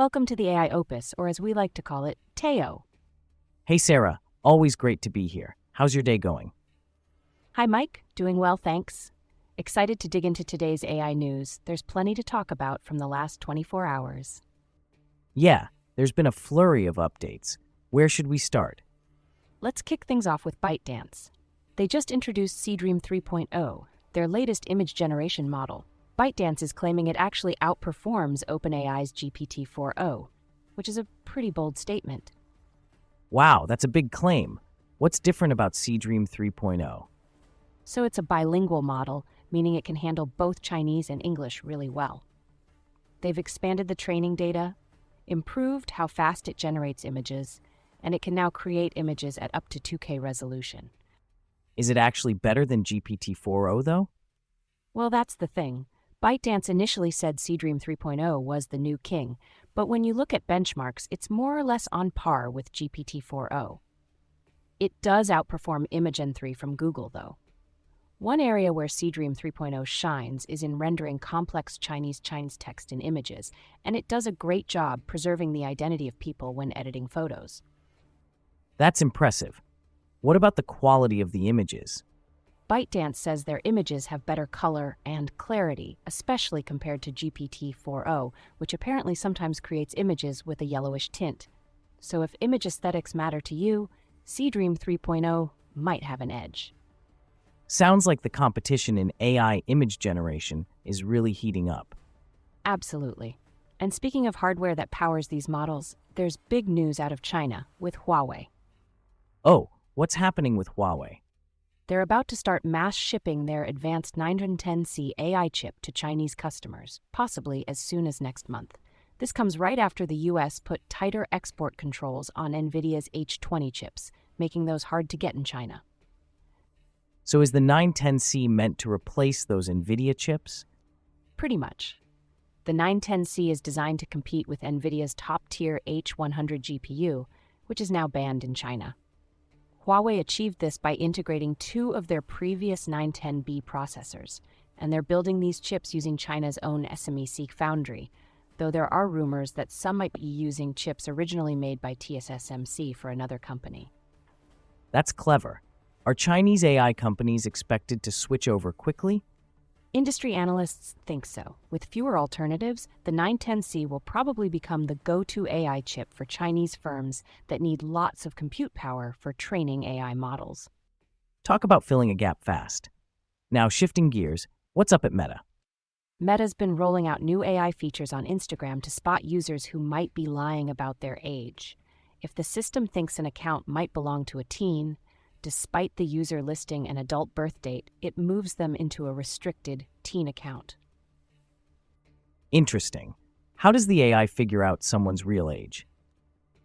Welcome to the AI Opus, or as we like to call it, TEO. Hey Sarah, always great to be here. How's your day going? Hi Mike, doing well, thanks. Excited to dig into today's AI news. There's plenty to talk about from the last 24 hours. Yeah, there's been a flurry of updates. Where should we start? Let's kick things off with ByteDance. They just introduced Seedream 3.0, their latest image generation model. ByteDance is claiming it actually outperforms OpenAI's GPT-4o, which is a pretty bold statement. Wow, that's a big claim. What's different about Seedream 3.0? So it's a bilingual model, meaning it can handle both Chinese and English really well. They've expanded the training data, improved how fast it generates images, and it can now create images at up to 2K resolution. Is it actually better than GPT-4o, though? Well, that's the thing. ByteDance initially said Seedream 3.0 was the new king, but when you look at benchmarks, it's more or less on par with GPT-4o. It does outperform Imagen 3 from Google, though. One area where Seedream 3.0 shines is in rendering complex Chinese text in images, and it does a great job preserving the identity of people when editing photos. That's impressive. What about the quality of the images? ByteDance says their images have better color and clarity, especially compared to GPT-4o, which apparently sometimes creates images with a yellowish tint. So if image aesthetics matter to you, Seedream 3.0 might have an edge. Sounds like the competition in AI image generation is really heating up. Absolutely. And speaking of hardware that powers these models, there's big news out of China with Huawei. Oh, what's happening with Huawei? They're about to start mass shipping their advanced 910C AI chip to Chinese customers, possibly as soon as next month. This comes right after the US put tighter export controls on NVIDIA's H20 chips, making those hard to get in China. So is the 910C meant to replace those NVIDIA chips? Pretty much. The 910C is designed to compete with NVIDIA's top-tier H100 GPU, which is now banned in China. Huawei achieved this by integrating two of their previous 910B processors, and they're building these chips using China's own SMEC foundry, though there are rumors that some might be using chips originally made by TSMC for another company. That's clever. Are Chinese AI companies expected to switch over quickly? Industry analysts think so. With fewer alternatives, the 910C will probably become the go-to AI chip for Chinese firms that need lots of compute power for training AI models. Talk about filling a gap fast. Now, shifting gears, what's up at Meta? Meta's been rolling out new AI features on Instagram to spot users who might be lying about their age. If the system thinks an account might belong to a teen, despite the user listing an adult birth date, it moves them into a restricted teen account. Interesting. How does the AI figure out someone's real age?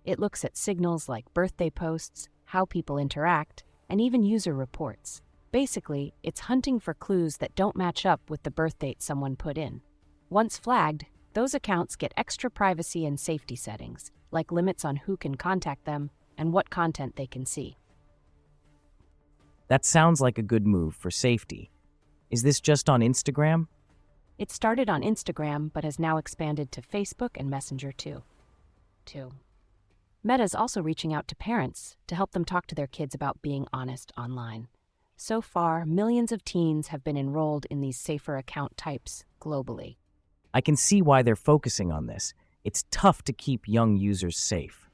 It looks at signals like birthday posts, how people interact, and even user reports. Basically, it's hunting for clues that don't match up with the birth date someone put in. Once flagged, those accounts get extra privacy and safety settings, like limits on who can contact them and what content they can see. That sounds like a good move for safety. Is this just on Instagram? It started on Instagram, but has now expanded to Facebook and Messenger too. Meta's also reaching out to parents to help them talk to their kids about being honest online. So far, millions of teens have been enrolled in these safer account types globally. I can see why they're focusing on this. It's tough to keep young users safe.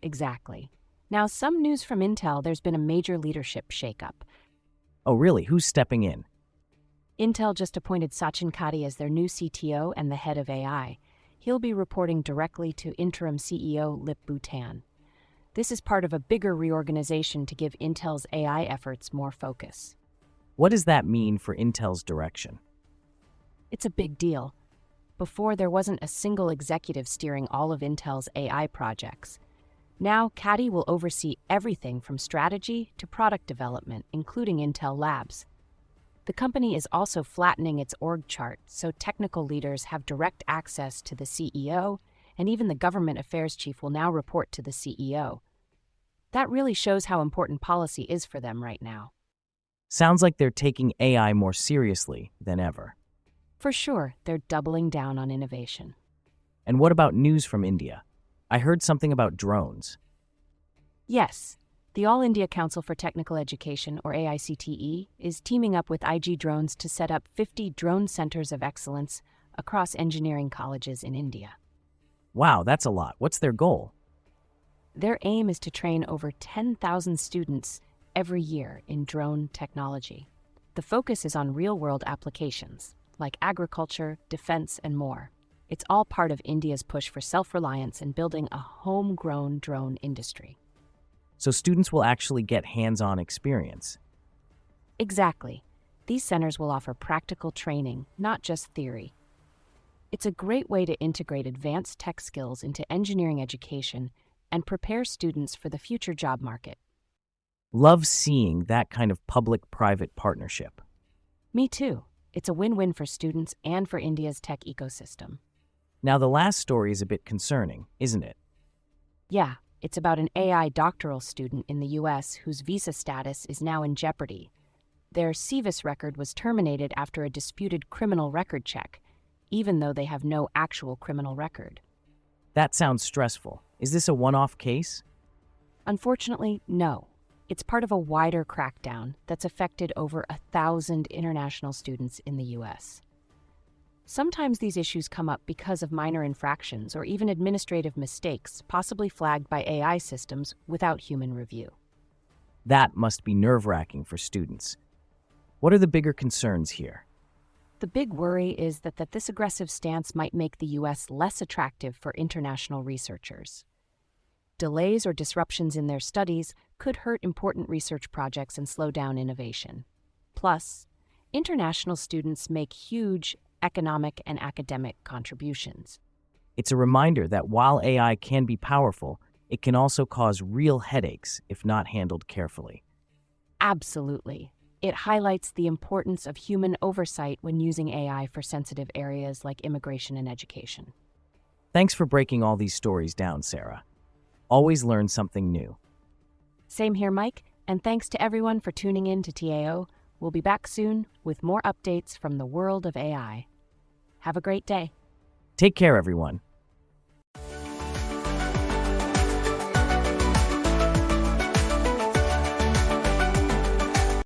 Exactly. Now, some news from Intel, there's been a major leadership shakeup. Oh, really? Who's stepping in? Intel just appointed Sachin Katti as their new CTO and the head of AI. He'll be reporting directly to interim CEO Lip Bhutan. This is part of a bigger reorganization to give Intel's AI efforts more focus. What does that mean for Intel's direction? It's a big deal. Before, there wasn't a single executive steering all of Intel's AI projects. Now, Katti will oversee everything from strategy to product development, including Intel Labs. The company is also flattening its org chart so technical leaders have direct access to the CEO, and even the government affairs chief will now report to the CEO. That really shows how important policy is for them right now. Sounds like they're taking AI more seriously than ever. For sure, they're doubling down on innovation. And what about news from India? I heard something about drones. Yes, the All India Council for Technical Education, or AICTE, is teaming up with IG Drones to set up 50 drone centers of excellence across engineering colleges in India. Wow, that's a lot. What's their goal? Their aim is to train over 10,000 students every year in drone technology. The focus is on real-world applications, like agriculture, defense, and more. It's all part of India's push for self-reliance and building a homegrown drone industry. So students will actually get hands-on experience. Exactly. These centers will offer practical training, not just theory. It's a great way to integrate advanced tech skills into engineering education and prepare students for the future job market. Love seeing that kind of public-private partnership. Me too. It's a win-win for students and for India's tech ecosystem. Now, the last story is a bit concerning, isn't it? Yeah, it's about an AI doctoral student in the US whose visa status is now in jeopardy. Their CVIS record was terminated after a disputed criminal record check, even though they have no actual criminal record. That sounds stressful. Is this a one-off case? Unfortunately, no. It's part of a wider crackdown that's affected over 1,000 international students in the US. Sometimes these issues come up because of minor infractions or even administrative mistakes, possibly flagged by AI systems without human review. That must be nerve-wracking for students. What are the bigger concerns here? The big worry is that this aggressive stance might make the US less attractive for international researchers. Delays or disruptions in their studies could hurt important research projects and slow down innovation. Plus, international students make huge economic and academic contributions. It's a reminder that while AI can be powerful, it can also cause real headaches if not handled carefully. Absolutely. It highlights the importance of human oversight when using AI for sensitive areas like immigration and education. Thanks for breaking all these stories down, Sarah. Always learn something new. Same here, Mike, and thanks to everyone for tuning in to TAO. We'll be back soon with more updates from the world of AI. Have a great day. Take care, everyone.